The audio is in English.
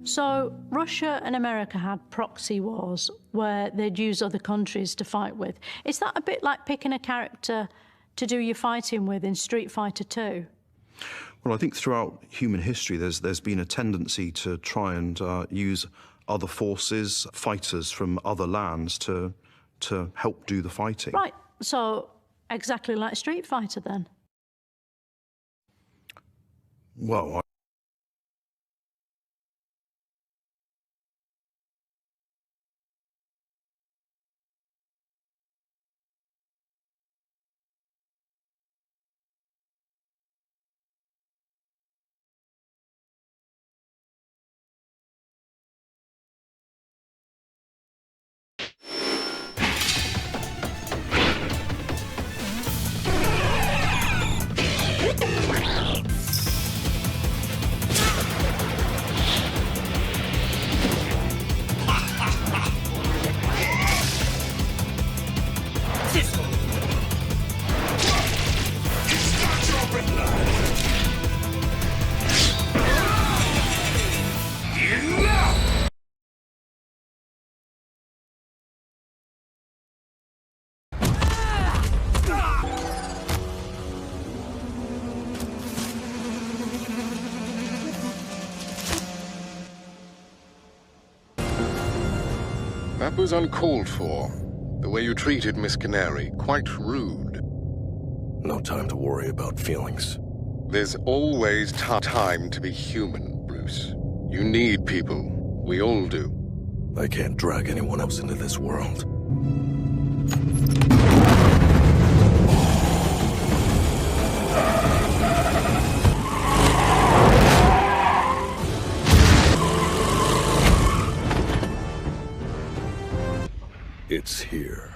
So, Russia and America had proxy wars where they'd use other countries to fight with. Is that a bit like picking a character to do your fighting with in Street Fighter 2? Well, I think throughout human history, there's been a tendency to try and use other forces, fighters from other lands to help do the fighting. Right, so exactly like Street Fighter then? Well, That was uncalled for. The way you treated Miss Canary, quite rude. No time to worry about feelings. There's always time to be human, Bruce. You need people. We all do. I can't drag anyone else into this world. It's here.